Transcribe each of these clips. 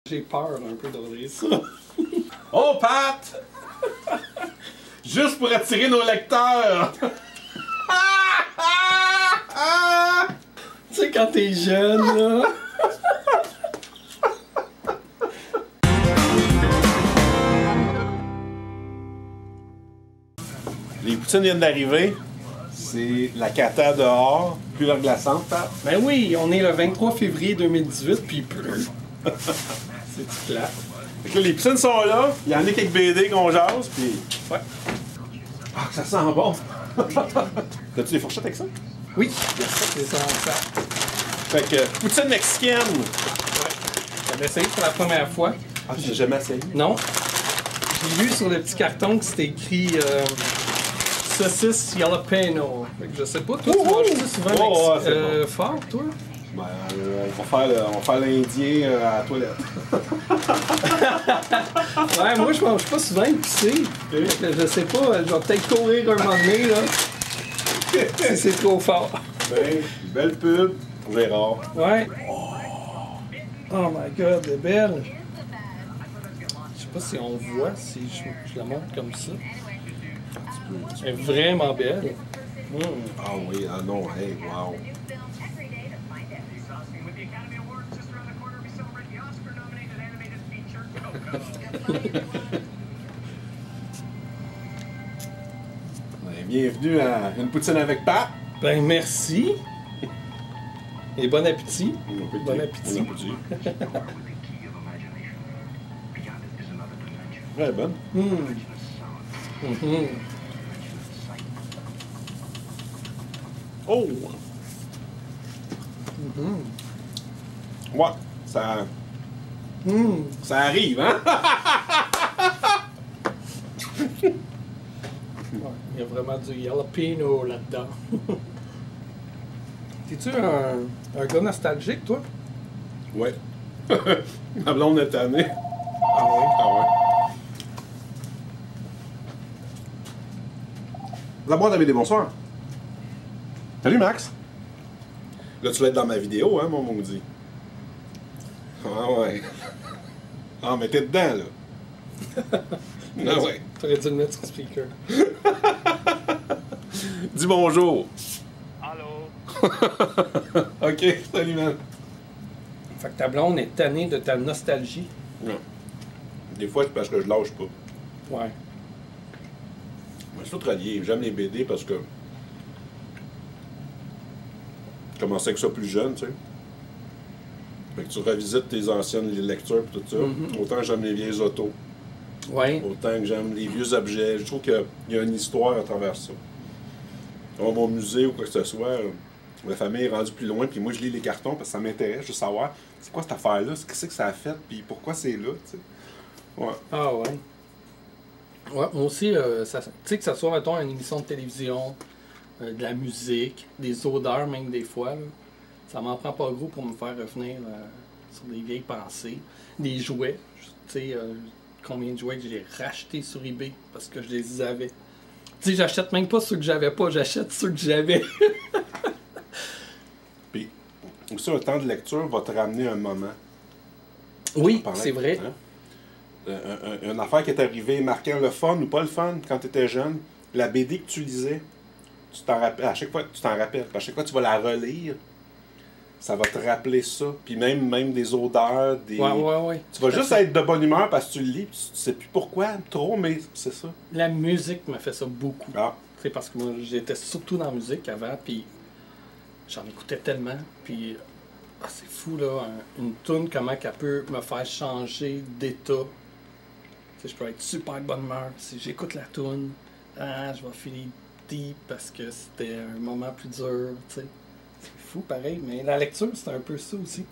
J'ai peur un peu de ça. Oh, Pat! Juste pour attirer nos lecteurs! Tu sais, quand t'es jeune, là. Les poutines viennent d'arriver. C'est la cata dehors, puis l'heure glaçante, Pat. Ben oui, on est le 23 février 2018, puis il pleut. C'est du plat. Fait que là, les poutines sont là. Il y en a quelques BD qu'on jase, puis... Ouais. Ah, ça sent bon! T'as-tu des fourchettes avec ça? Oui, c'est ça. Fait que, poutine mexicaine! Ouais. J'avais essayé pour la première fois. Ah, j'ai jamais essayé. Non. J'ai lu sur le petit carton que c'était écrit saucisse jalapeno. Fait que je sais pas, toi, tu manges ça souvent fort, toi? Ben, on va faire l'Indien à la toilette. Ouais, moi, je mange pas souvent épicé. Fait que je sais pas, je vais peut-être courir un moment donné, là. Si c'est trop fort. Ben, belle pub pour Gérard. Ouais. Oh my god, elle est belle. Je sais pas si on voit, si je la montre comme ça. Elle est vraiment belle. Ah oui, ah non, hey, wow. Ben, bienvenue à une poutine avec Pat. Ben merci. Et bon appétit. Bon appétit. Bon appétit. Ouais, bonne. Oh! Ouais, ça... Ça arrive, hein? Il y a vraiment du jalapeno là-dedans. T'es-tu un gars nostalgique, toi? Ouais. Ma blonde est tannée. Ah oui? Ah ouais. D'abord, David, bonsoir. Salut, Max. Là, tu vas être dans ma vidéo, hein, mon maudit. Ah ouais. Ah, mais t'es dedans, là. Ah ouais. T'aurais dû le mettre sur speaker. Dis bonjour. Allô? OK, salut, man. Fait que ta blonde est tannée de ta nostalgie. Non. Des fois, c'est parce que je lâche pas. Ouais. Mais c'est tout relié. J'aime les BD parce que... Je commençais avec ça plus jeune, tu sais. Fait que tu revisites tes anciennes lectures et tout ça. Autant que j'aime les vieilles autos. Ouais. Autant que j'aime les vieux objets. Je trouve qu'il y a une histoire à travers ça. On va au musée ou quoi que ce soit, la famille est rendue plus loin, puis moi je lis les cartons parce que ça m'intéresse, je veux savoir c'est quoi cette affaire-là, qu'est-ce que ça a fait, puis pourquoi c'est là, tu sais. Ouais. Ah ouais. Ouais, moi aussi, tu sais, que ça soit, mettons, une émission de télévision, de la musique, des odeurs même des fois, là, ça m'en prend pas gros pour me faire revenir sur des vieilles pensées. Des jouets, tu sais, combien de jouets que j'ai rachetés sur eBay parce que je les avais. Tu sais, j'achète même pas ceux que j'avais pas, j'achète ceux que j'avais. Puis, aussi, un temps de lecture va te ramener un moment. Oui, c'est vrai. Hein? Une affaire qui est arrivée marquant le fun ou pas le fun quand tu étais jeune, la BD que tu lisais, tu t'en rappelles, à chaque fois tu t'en rappelles, à chaque fois que tu vas la relire, ça va te rappeler ça. Puis même des odeurs, des... Ouais. Tu vas juste être de bonne humeur parce que tu le lis, puis tu sais plus pourquoi trop, mais c'est ça. La musique m'a fait ça beaucoup. Ah. C'est parce que moi, j'étais surtout dans la musique avant, puis j'en écoutais tellement, puis c'est fou, là, une toune, comment qu'elle peut me faire changer d'état. Tu sais, je peux être super de bonne humeur, si j'écoute la toune, je vais filer deep parce que c'était un moment plus dur, tu sais. C'est fou, pareil, mais la lecture, c'était un peu ça aussi.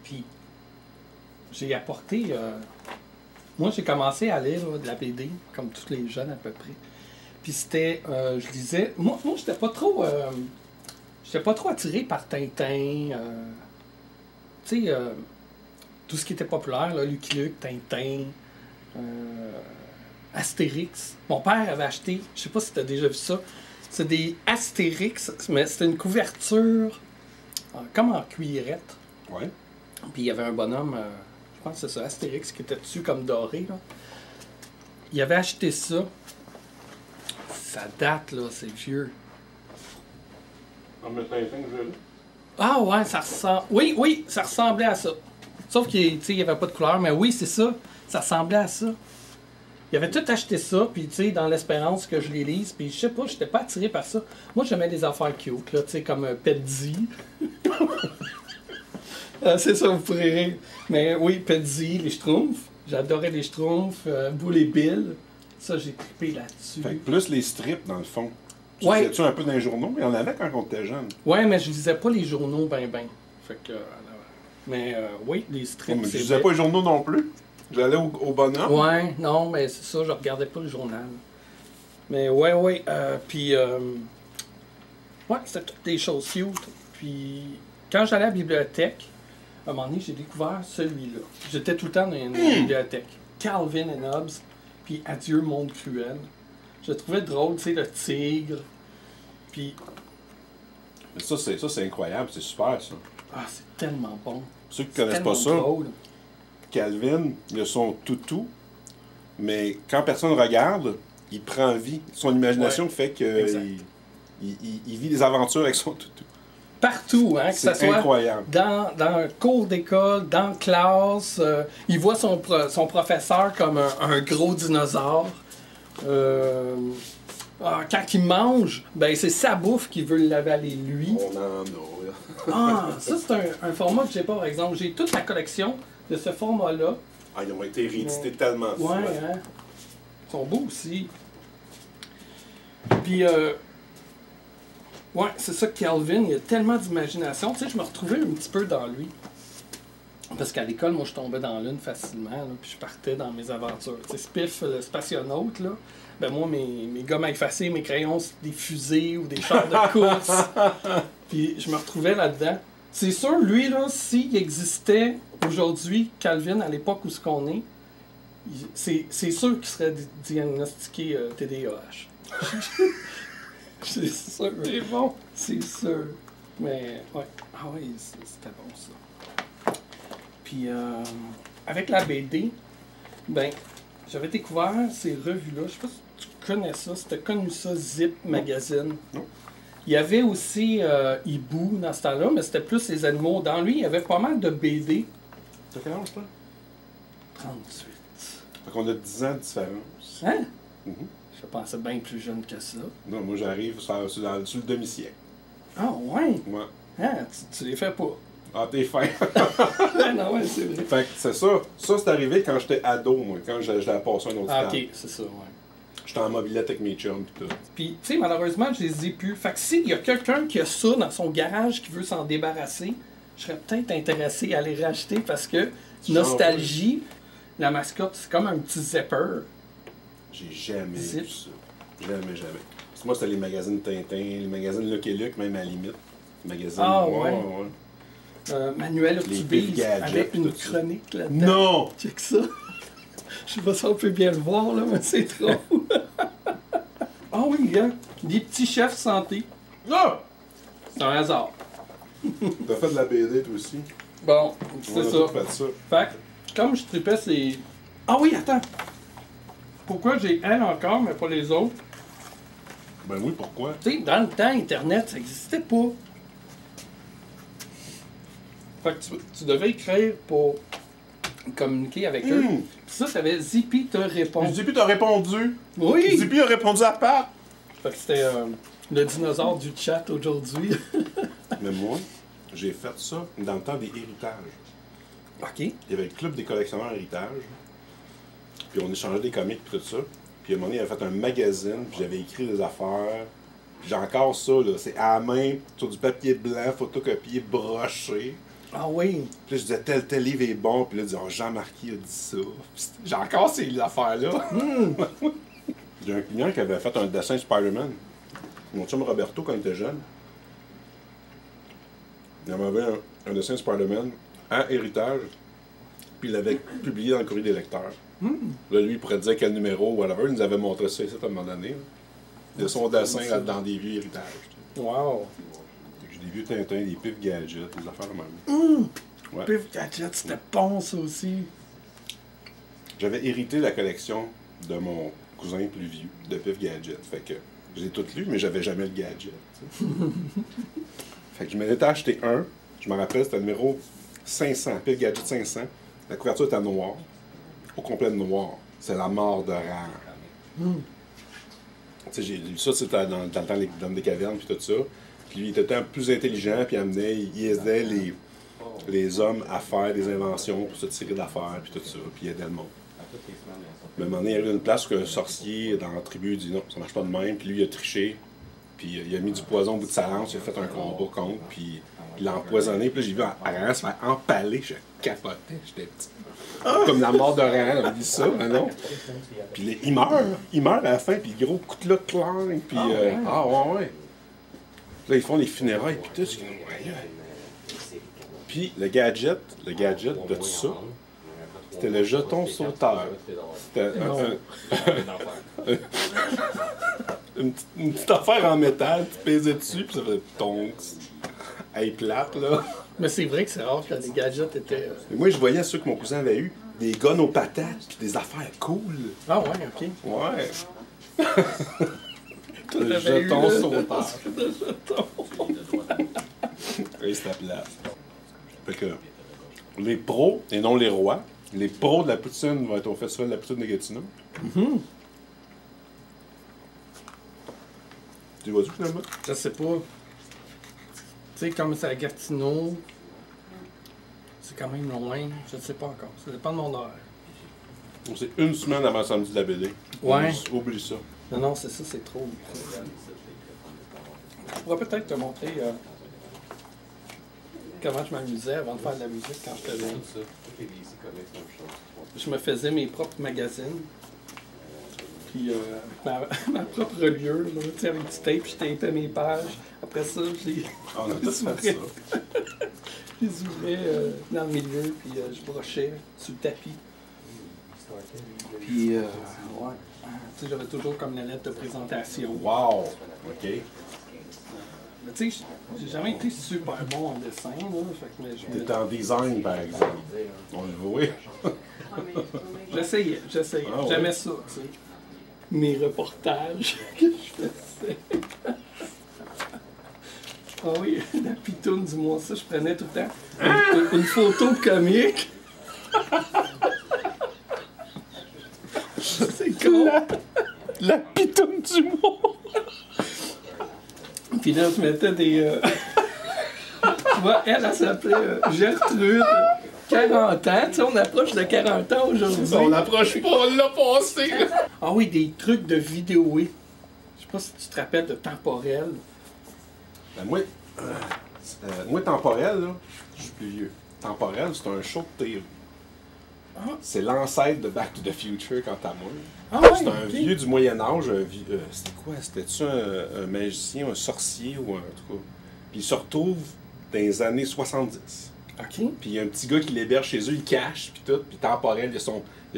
Puis, j'ai apporté... moi, j'ai commencé à lire là, de la BD, comme tous les jeunes à peu près. Puis c'était... je lisais... Moi j'étais pas trop... j'étais pas trop attiré par Tintin. Tu sais, tout ce qui était populaire, là, Lucky Luke, Tintin, Astérix. Mon père avait acheté, je sais pas si tu as déjà vu ça, c'est des Astérix, mais c'était une couverture comme en cuirette. Ouais. Puis il y avait un bonhomme, je pense que c'est ça, Astérix, qui était dessus comme doré. Là. Il avait acheté ça. Ça date, là, c'est vieux. En me Tintin que j'ai là. Ah ouais, ça ressemble. Oui, oui, ça ressemblait à ça. Sauf qu'il n'y avait pas de couleur, mais oui, c'est ça. Ça ressemblait à ça. Il avait tout acheté ça, puis tu sais, dans l'espérance que je les lise, puis je sais pas, j'étais pas attiré par ça. Moi, j'aimais des affaires cute, là, tu sais, comme Pedzi. C'est ça, vous pourrez rire. Mais oui, Pedzi, les Schtroumpfs. J'adorais les Schtroumpfs, Boule et Bill. Ça, j'ai trippé là-dessus. Fait que plus les strips, dans le fond. Tu Ouais. lisais-tu un peu dans les journaux? Il y en avait quand on était jeune. Ouais, mais je lisais pas les journaux ben. Fait que. Mais oui, les strips. Oh, mais je c'est lisais vrai. pas les journaux non plus. J'allais au bonhomme. Ouais, non, mais c'est ça, je regardais pas le journal. Mais ouais, puis ouais, c'était toutes des choses cute. Puis quand j'allais à la bibliothèque, à un moment donné, j'ai découvert celui-là. J'étais tout le temps dans une bibliothèque. Calvin and Hobbes, puis Adieu monde cruel. Je le trouvais drôle, tu sais, le tigre. Puis, Mais ça, c'est incroyable. C'est super, ça. ah, c'est tellement bon. Ceux qui C'est connaissent pas ça, tellement drôle. Calvin, il a son toutou, mais quand personne regarde, il prend vie. Son imagination fait Exact. il vit des aventures avec son toutou. Partout, hein, que ce C'est soit incroyable. dans un cours d'école, dans la classe. Il voit son professeur comme un gros dinosaure. Quand il mange, ben c'est sa bouffe qui veut l'avaler lui. On en a, là. Ah, ça c'est un format que j'ai pas, par exemple. J'ai toute la collection de ce format-là. Ah, ils ont été réédités tellement de fois. Ouais, hein. Ils sont beaux aussi. Puis, ouais, c'est ça, Calvin, il a tellement d'imagination. Tu sais, je me retrouvais un petit peu dans lui. Parce qu'à l'école, moi, je tombais dans l'une facilement, là, puis je partais dans mes aventures. Tu sais, Spiff, le spationaute, là, ben moi, mes gommes à effacer, mes crayons, c'est des fusées ou des chars de course. Puis je me retrouvais là-dedans. C'est sûr, lui, là, s'il existait aujourd'hui, Calvin, à l'époque où ce qu'on est, c'est sûr qu'il serait diagnostiqué TDAH. C'est sûr. C'est bon. C'est sûr. Mais, ouais. Ah oui, c'était bon, ça. Puis, avec la BD, ben, j'avais découvert ces revues-là. Je sais pas si tu connais ça. C'était connu ça, Zip Magazine. Non. Il y avait aussi Hibou dans ce temps-là, mais c'était plus les animaux. Dans lui, il y avait pas mal de BD. T'as quel âge, toi? 38. Fait qu'on a 10 ans de différence. Hein? Mhm. Je pensais bien plus jeune que ça. Non, moi, j'arrive sur le demi-siècle. Ah, ouais? Ouais. Hein? Tu les fais pas. Ah, t'es fin. Non, ouais, c'est vrai. Fait que c'est ça. Ça, c'est arrivé quand j'étais ado, moi, quand je l'ai passé un autre Ah, stade. ok, c'est ça, ouais. J'étais en mobilette avec mes chums pis tout. Puis, tu sais, malheureusement, je les ai plus. Fait que s'il y a quelqu'un qui a ça dans son garage qui veut s'en débarrasser, je serais peut-être intéressé à les racheter parce que Nostalgie, la mascotte, c'est comme un petit zipper. J'ai jamais Zip. vu ça. Jamais. Parce que moi, c'était les magazines Tintin, les magazines Lucky Luke, même à la limite. Les magazines. Ah, ouais. Manuel Les Urtubise Big Gadgets, avec une tout ça. chronique là-dedans. Non! Check ça. Je sais pas si on peut bien le voir, là, mais c'est trop. Ah oui, gars. Des petits chefs santé. Non! C'est un hasard. T'as fait de la BD, toi aussi? Bon, On c'est a ça. tout fait ça. Fait que, comme je tripais, c'est. Ah oui, attends. Pourquoi j'ai elle encore, mais pas les autres? Ben oui, pourquoi? Tu sais, dans le temps, Internet, ça n'existait pas. Fait que tu devais écrire pour communiquer avec eux. Puis ça, t'avais Zippy te répond. Zippy t'a répondu. Oui! Zippy a répondu à part. Fait que c'était le dinosaure du chat aujourd'hui. Mais moi, j'ai fait ça dans le temps des héritages. OK. Il y avait le club des collectionneurs héritage. Puis on échangeait des comics et tout ça. Puis à un moment donné, il avait fait un magazine, puis j'avais écrit des affaires. Puis j'ai encore ça, là. C'est à la main, sur du papier blanc, photocopié, broché. Ah oui. Puis là, je disais, tel livre est bon. Puis là, il dit, oh, Jean-Marquis a dit ça. Puis j'ai encore ces affaires-là. J'ai un client qui avait fait un dessin Spider-Man. Mon chum Roberto, quand il était jeune, il avait un dessin Spider-Man à héritage. Puis il l'avait publié dans le courrier des lecteurs. Là, lui, il pourrait dire quel numéro, whatever. Il nous avait montré ça ici à un moment donné. Là. De son dessin là, dans des vieux héritages. Wow. Fait que j'ai des vieux Tintins, des pifs gadgets, des affaires de même. Ouais. Pif Gadget, c'était bon ça aussi. J'avais hérité la collection de mon cousin plus vieux, de Pif Gadget. Fait que j'ai tout lu, mais j'avais jamais le gadget. Fait que je m'en étais acheté un. Je me rappelle, c'était le numéro 500, Pif Gadget 500. La couverture était noire, au complet de noir. C'est la mort de rare. Tu sais, j'ai lu ça, c'était dans le temps des cavernes, puis tout ça. Puis lui, il était plus intelligent, puis il aidait les hommes à faire des inventions pour se tirer d'affaires, puis tout ça, puis il aidait le monde. Mais à un moment donné, il y a eu une place où un sorcier dans la tribu dit non, ça marche pas de même, puis lui, il a triché, puis il a mis du poison au bout de sa lance, il a fait un combat contre, puis il l'a empoisonné, puis là, j'ai vu Aran se faire empaler, je capotais, j'étais petit. Comme la mort de Aran, on dit ça, mais non. Puis là, il meurt à la fin, puis le gros coup de là clang, puis ouais. Là, ils font les funérailles, puis tout, puis le gadget de tout ça, c'était le jeton sauteur. C'était une petite affaire en métal, tu pesais dessus, puis ça faisait tonks. Hey, plate, là. Mais c'est vrai que c'est rare que les gadgets étaient. Et moi, je voyais ceux que mon cousin avait eu, des guns aux patates, puis des affaires cool. Ah ouais, ok. Ouais. Le T'avais eu, jeton là, sauteur. le jeton. Oui, c'était plate. Fait que les pros, et non les rois, les pros de la poutine vont être au Festival de la poutine de Gatineau. Tu vas-tu finalement? Je sais pas. Tu sais, comme c'est à Gatineau, c'est quand même loin. Je ne sais pas encore. Ça dépend de mon horaire. Donc, c'est une semaine avant samedi de la BD. Ouais. Oublie ça. Non, c'est ça, c'est trop. Je pourrais peut-être te montrer comment je m'amusais avant de faire de la musique quand je faisais. Je me faisais mes propres magazines. Puis ma propre reliure, là, tu sais, avec du tape, je tapais mes pages. Après ça, On a tous fait ça. je les ouvrais dans le milieu, puis je brochais sur le tapis. Puis, ouais. Tu sais, j'avais toujours comme la lettre de présentation. Wow! OK. Mais tu sais, j'ai jamais été super bon en dessin, là. Fait que, mais je T'es en design, par exemple. On le voit. J'essayais. Ah ouais. J'aimais ça, tu sais. Mes reportages que je faisais. Ah oui, la pitoune du mois, ça, je prenais tout le temps une photo comique. C'est con. La pitoune du mois! Puis là, je mettais des... Tu vois, elle s'appelait Gertrude. 40 ans, tu sais, on approche de 40 ans aujourd'hui. On n'approche pas, on l'a passé! Ah oui, des trucs de vidéoé. Je sais pas si tu te rappelles de Temporel. Ben moi, Temporel, là, je suis plus vieux. Temporel, c'est un show de télé. Ah. C'est l'ancêtre de Back to the Future, quant à moi. Ah ouais, C'est un ok. vieux du Moyen-Âge. C'était quoi? C'était-tu un magicien, un sorcier ou un truc? Puis il se retrouve dans les années 70. OK. Puis il y a un petit gars qui l'héberge chez eux, il cache, puis tout. Puis Temporel, il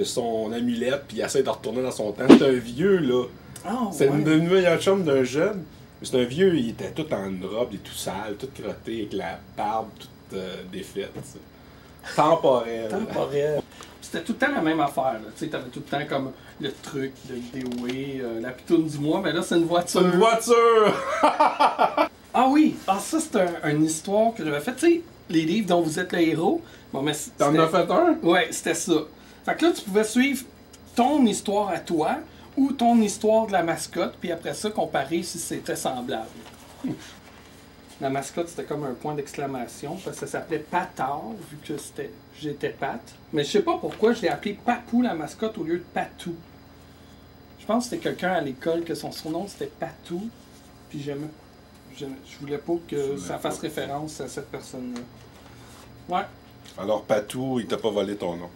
a son amulette, puis il essaie de retourner dans son temps. C'est un vieux, là. Ah, C'est ouais. une meilleure chum d'un jeune. Mais c'est un vieux, il était tout en robe, il est tout sale, tout crotté, avec la barbe toute défaite. T'sais. Temporel. Temporel. C'était tout le temps la même affaire. Là. Tu sais, t'avais tout le temps comme le truc de vidéoé, la pitoune du mois, mais là, c'est une voiture. C'est une voiture! Ah oui! Ah, ça, c'est une histoire que j'avais faite. Tu sais, les livres dont vous êtes le héros. Bon, mais T'en as fait un? Ouais, c'était ça. Fait que là, tu pouvais suivre ton histoire à toi ou ton histoire de la mascotte, puis après ça, comparer si c'était semblable. La mascotte, c'était comme un point d'exclamation, parce que ça s'appelait Patard, vu que j'étais Pat. Mais je sais pas pourquoi je l'ai appelé Papou, la mascotte, au lieu de Patou. Je pense que c'était quelqu'un à l'école que son surnom c'était Patou, puis je voulais pas que ça fasse référence à cette personne-là. Ouais. Alors, Patou, il t'a pas volé ton nom.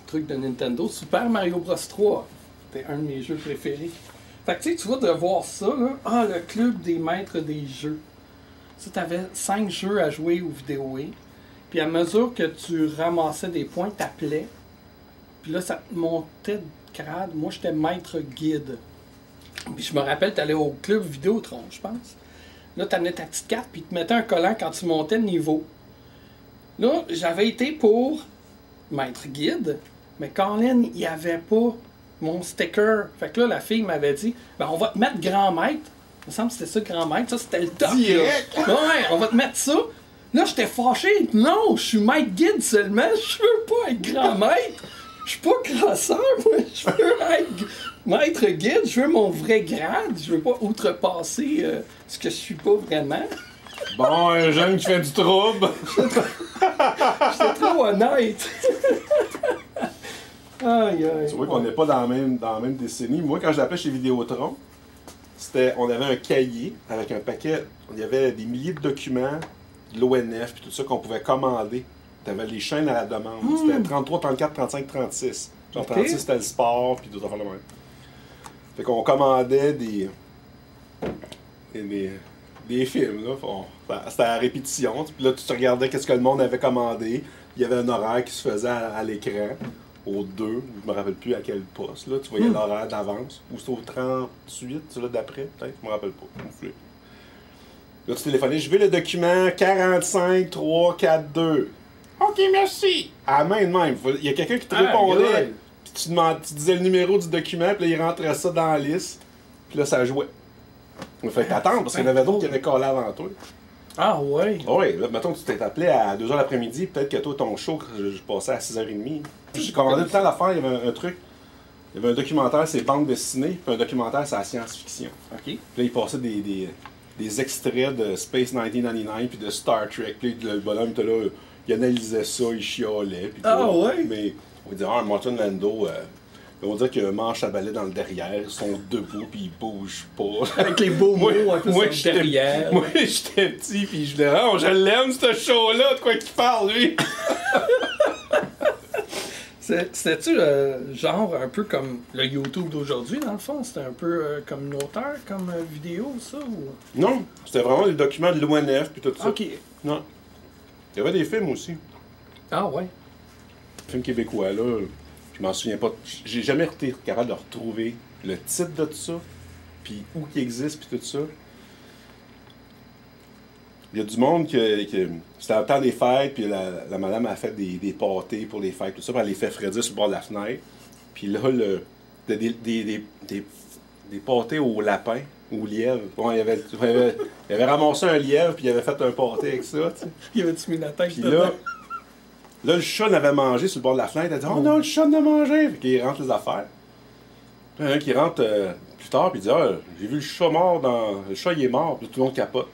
Truc de Nintendo, Super Mario Bros 3. C'était un de mes jeux préférés. Fait que tu vas de voir ça, là. Ah, le club des maîtres des jeux. Ça, t'avais 5 jeux à jouer ou vidéoer. Puis à mesure que tu ramassais des points, t'appelais. Puis là, ça te montait de grade. Moi, j'étais maître guide. Puis je me rappelle, t'allais au club Vidéotron, je pense. Là, t'amenais ta petite carte, puis tu mettais un collant quand tu montais de niveau. Là, j'avais été pour maître guide, mais Colin, il n'y avait pas mon sticker. Fait que là, la fille m'avait dit, ben, on va te mettre grand maître. Il me semble que c'était ça, grand maître. Ça, c'était le top. Direct! Là. Ouais, on va te mettre ça. Là, j'étais fâché. Non, je suis maître guide seulement. Je veux pas être grand maître. Je suis pas crosseur, moi. Je veux être maître guide. Je veux mon vrai grade. Je veux pas outrepasser ce que je suis pas vraiment. Bon, un jeune qui fait du trouble. J'étais trop honnête. Aïe, aïe. Tu vois qu'on n'est pas dans la même décennie. Moi, quand je l'appelais chez Vidéotron, on avait un cahier avec un paquet. Il y avait des milliers de documents, de l'ONF, puis tout ça qu'on pouvait commander. Tu avais les chaînes à la demande. C'était 33, 34, 35, 36. Genre 36, c'était le sport, puis d'autres affaires de même. Fait qu'on commandait des films, là. C'était à répétition. Puis là, tu te regardais qu'est-ce que le monde avait commandé. Il y avait un horaire qui se faisait à l'écran. Au 2, je me rappelle plus à quel poste, là, tu voyais l'horaire d'avance, ou c'est au 38, celui d'après, peut-être, je me rappelle pas. Là, tu téléphonais, je veux le document 45 3 4 2. OK, merci. À la main de même. Il y a quelqu'un qui te répondait, puis tu disais le numéro du document, puis là, il rentrait ça dans la liste, puis là, ça jouait. Il fallait t'attendre, parce qu'il y en avait d'autres qui avaient collé avant toi. Ah ouais? Oui, là, mettons que tu t'es appelé à 2h l'après-midi, peut-être que toi, ton show, je passais à 6h30. J'ai commandé tout le temps l'affaire, il y avait un truc. Il y avait un documentaire, c'est bande dessinée, puis un documentaire, c'est la science-fiction. OK. Puis là, il passait des extraits de Space 1999 puis de Star Trek. Puis le bonhomme était là, il analysait ça, il chialait. Puis ouais? Mais on va dire, Martin Lando, on va dire qu'il y a un manche à balai dans le derrière, ils sont debout, puis ils bougent pas. Avec les beaux mots un peu sur le derrière. Moi, j'étais petit, puis je disais, oh, je l'aime, ce show-là, de quoi qu'il parle, lui. C'était-tu genre un peu comme le YouTube d'aujourd'hui, dans le fond? C'était un peu communautaire comme vidéo, ça? Ou... Non, c'était vraiment des documents de l'ONF, puis tout ça. OK. Non. Il y avait des films aussi. Ah ouais? Des films québécois, là. Je m'en souviens pas. J'ai jamais été capable de retrouver le titre de tout ça, puis où qui existe, puis tout ça. Il y a du monde qui c'était le temps des fêtes, puis la madame a fait des pâtés pour les fêtes, tout ça, puis elle les fait frédir sur le bord de la fenêtre. Puis là, des pâtés au lapin, au lièvre. Bon, il avait ramassé un lièvre, puis il avait fait un pâté avec ça, tu sais. Il avait-tu mis la tête Puis dedans? là, le chat l'avait mangé sur le bord de la fenêtre. Elle dit, oh non, le chat l'a mangé. Fait qu'il rentre les affaires. Puis il y en a un qui rentre plus tard, puis il dit, ah, j'ai vu le chat mort dans. Le chat, il est mort. Puis tout le monde capote.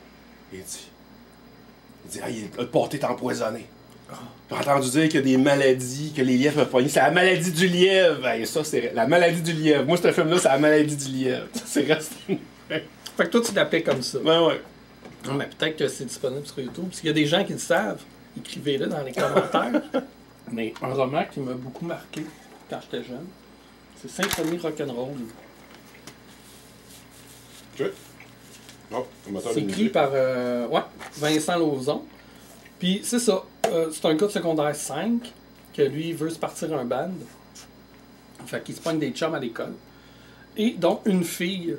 Il dit, ah, le pâté est empoisonné. J'ai entendu dire qu'il y a des maladies, que les lièvres peuvent pogner. C'est la maladie du lièvre. Et ça, c'est la maladie du lièvre. Moi, ce film-là, c'est la maladie du lièvre. C'est resté. Fait que toi, tu l'appelais comme ça. Ben ouais. Non, mais peut-être que c'est disponible sur YouTube. Parce qu'il y a des gens qui le savent. Écrivez-le dans les commentaires. Mais un roman qui m'a beaucoup marqué quand j'étais jeune, c'est Symphonie Rock'n'Roll. OK. Oh, C'est écrit par Vincent Lauzon. Puis c'est ça. C'est un gars de secondaire 5 que lui veut se partir un band. Fait qu'il se pogne des chums à l'école. Et donc une fille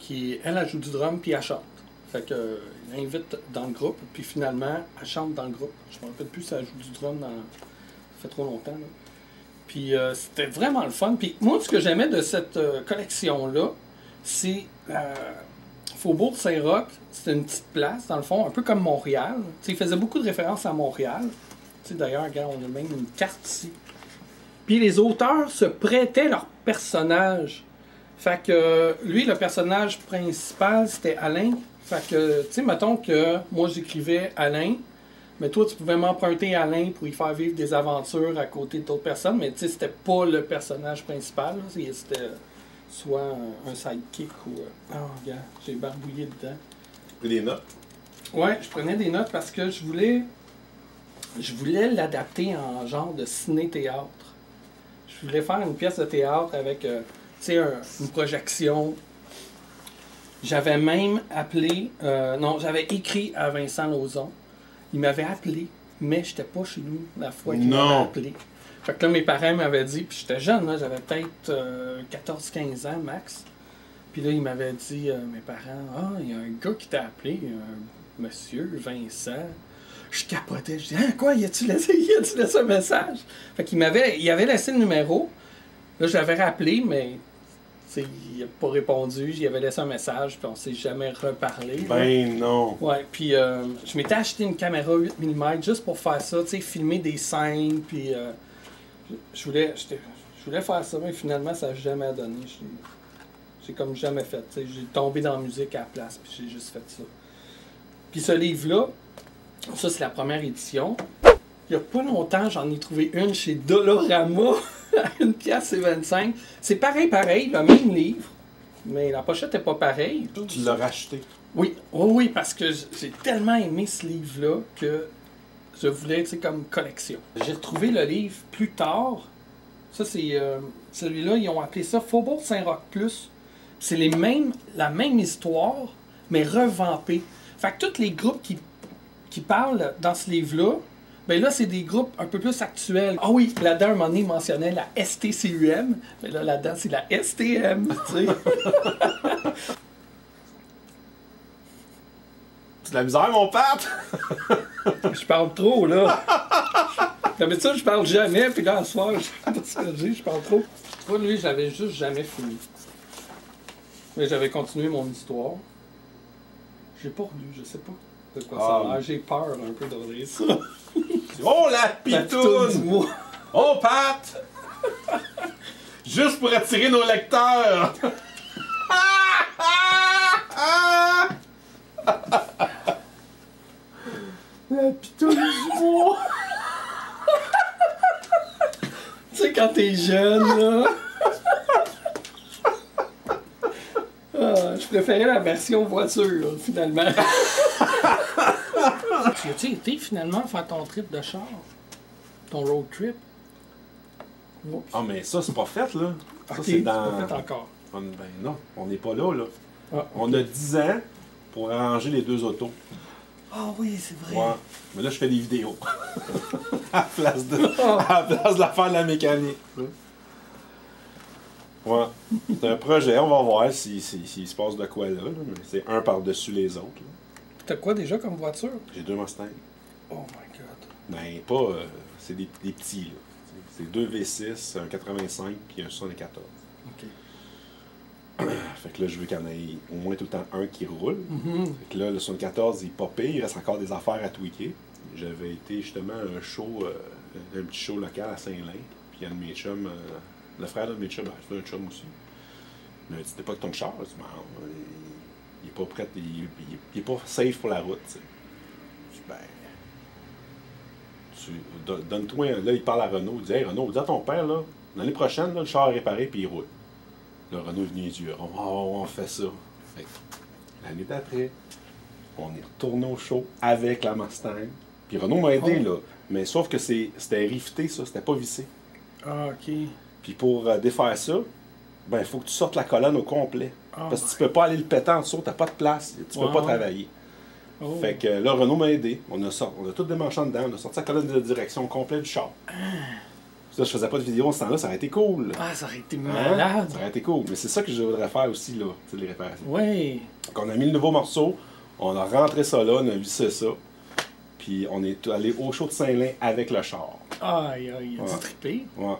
qui, elle joue du drum puis elle chante. Fait que il l'invite dans le groupe, puis finalement, elle chante dans le groupe. Je me rappelle plus si elle joue du drum ça fait trop longtemps. Là. Puis c'était vraiment le fun. Puis moi, ce que j'aimais de cette collection-là, c'est Faubourg Saint-Roch. C'était une petite place, dans le fond, un peu comme Montréal. T'sais, il faisait beaucoup de références à Montréal. D'ailleurs, regarde, on a même une carte ici. Puis les auteurs se prêtaient leurs personnages. Fait que lui, le personnage principal, c'était Alain. Fait que, tu sais, mettons que moi j'écrivais Alain, mais toi tu pouvais m'emprunter Alain pour y faire vivre des aventures à côté d'autres personnes, mais tu sais, c'était pas le personnage principal, là. C'était soit un sidekick ou. Oh, regarde, j'ai barbouillé dedans. Tu pris des notes? Ouais, je prenais des notes parce que je voulais l'adapter en genre de ciné-théâtre. Je voulais faire une pièce de théâtre avec, tu sais, une projection. J'avais même appelé, j'avais écrit à Vincent Lauzon. Il m'avait appelé, mais j'étais pas chez nous la fois qu'il m'avait appelé. Fait que là, mes parents m'avaient dit, puis j'étais jeune, là, j'avais peut-être 14-15 ans max. Puis là, ils m'avaient dit, mes parents, il y a un gars qui t'a appelé, un monsieur, Vincent. Je capotais. Je dis, hein, quoi, y a-tu laissé un message? Fait qu'il il avait laissé le numéro. Là, je l'avais rappelé, mais il n'a pas répondu. J'y avais laissé un message, puis on s'est jamais reparlé. Ben non. Ouais, puis je m'étais acheté une caméra 8 mm juste pour faire ça, tu sais, filmer des scènes, puis je voulais faire ça, mais finalement, ça n'a jamais donné. J'ai comme jamais fait, tu sais, j'ai tombé dans la musique à la place, puis j'ai juste fait ça. Puis ce livre-là, ça c'est la première édition. Il n'y a pas longtemps, j'en ai trouvé une chez Dolorama, à 1,25 $. C'est pareil, le même livre, mais la pochette n'est pas pareille. Tu l'as racheté. Oui, oui, parce que j'ai tellement aimé ce livre-là que je voulais, tu sais, comme collection. J'ai retrouvé le livre plus tard. Ça, c'est celui-là, ils ont appelé ça Faubourg Saint-Roch Plus. C'est la même histoire, mais revampée. Fait que tous les groupes qui parlent dans ce livre-là, ben là, c'est des groupes un peu plus actuels. Ah oui, là-dedans, un moment donné, il mentionnait la STCUM. Mais là-dedans, c'est la STM, tu sais. C'est de la misère, mon pape! Je parle trop, là. D'habitude, je parle jamais, puis là, ce soir, je parle trop. Tu vois, lui, j'avais juste jamais fini. Mais j'avais continué mon histoire. J'ai pas relu, je sais pas de quoi ça a l'air. J'ai peur un peu de relire ça. Oh, la La pitoune! pitoune du mois. Oh, Pat! Juste pour attirer nos lecteurs! La pitoune du mois. Tu sais, quand t'es jeune, là. Je préférais la version voiture, finalement. Tu as-tu été finalement faire ton trip de char? Ton road trip? Oups. Ah, mais ça, c'est pas fait, là. Ça, Ok, c'est dans. pas fait encore. Ben non, on n'est pas là, là. Ah, ok. On a 10 ans pour arranger les deux autos. Ah oui, c'est vrai. Ouais. Mais là, je fais des vidéos. à la place de la faire de la mécanique. Ouais. C'est un projet, on va voir s'il se passe de quoi là. Mais c'est un par-dessus les autres. Là. T'as quoi déjà comme voiture? J'ai 2 Mustangs. Oh my god. Ben, pas. C'est des petits, là. C'est 2 V6, un 85 puis un 74. Ok. Fait que là, je veux qu'il y en ait au moins tout le temps un qui roule. Mm-hmm. Fait que là, le 74, il est pas pire, il reste encore des affaires à tweaker. J'avais été justement à un show, un petit show local à Saint-Lin. Puis il y a un de mes chums, le frère de mes chums, il fait un chum aussi. Il m'a dit, t'es pas que ton char? Je dis, ben, il est pas prêt, il est pas safe pour la route, tu sais. Je dis, ben, donne-toi un. Là, il parle à Renaud, il dit, hey Renaud, dis à ton père, là, l'année prochaine, là, le char est réparé puis il roule. Là, Renaud est venu les yeux. On fait ça. Fait que, l'année d'après, on est retourné au show avec la Mustang. Puis Renaud m'a aidé, là. Mais sauf que c'était rifté, ça. C'était pas vissé. Ah, ok. Puis pour défaire ça, ben, il faut que tu sortes la colonne au complet. Oh Parce que tu peux pas aller le péter en dessous, t'as pas de place. Tu peux pas travailler. Oh. Fait que là, Renaud m'a aidé. On a tout démanché dedans. On a sorti la colonne de direction complète du char. Ça, je faisais pas de vidéo en ce temps-là, ça aurait été cool. Ah, ça aurait été Hein? malade. Ça aurait été cool. Mais c'est ça que je voudrais faire aussi, là, tu sais, les réparations. Oui. Donc, on a mis le nouveau morceau, on a rentré ça là, on a vissé ça. Puis on est allé au show de Saint-Lin avec le char. Aïe, aïe, il a Ouais. dû triper. Ouais.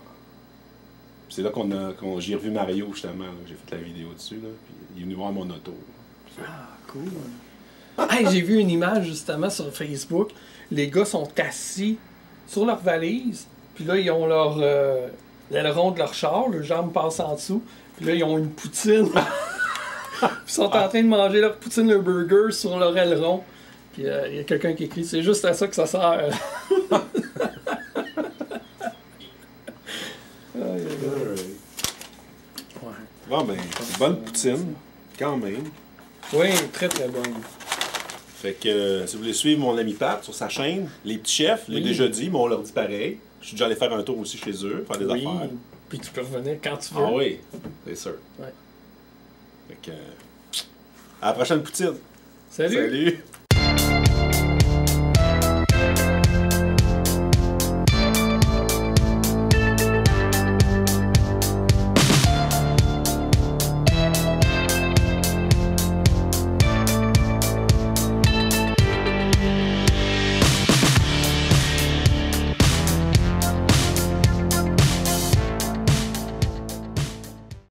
Puis c'est là j'ai revu Mario, justement. Là. J'ai fait la vidéo dessus. Là. Puis il est venu voir mon auto. Ah, cool. Hey, j'ai vu une image justement sur Facebook. Les gars sont assis sur leur valise. Puis là, ils ont l'aileron de leur char. Leurs jambes passent en dessous. Puis là, ils ont une poutine. Puis ils sont en train de manger leur poutine, leur burger sur leur aileron. Puis il y a quelqu'un qui écrit, c'est juste à ça que ça sert. Aïe, aïe, aïe. Ouais. Bon, ben, bonne poutine, quand même. Oui, très très bonne. Fait que si vous voulez suivre mon ami Pat sur sa chaîne, Les Petits Chefs, je l'ai Oui. déjà dit, mais on leur dit pareil. Je suis déjà allé faire un tour aussi chez eux, faire des Oui. affaires. Puis tu peux revenir quand tu veux. Ah oui, c'est sûr. Ouais. Fait que. À la prochaine poutine. Salut. Salut.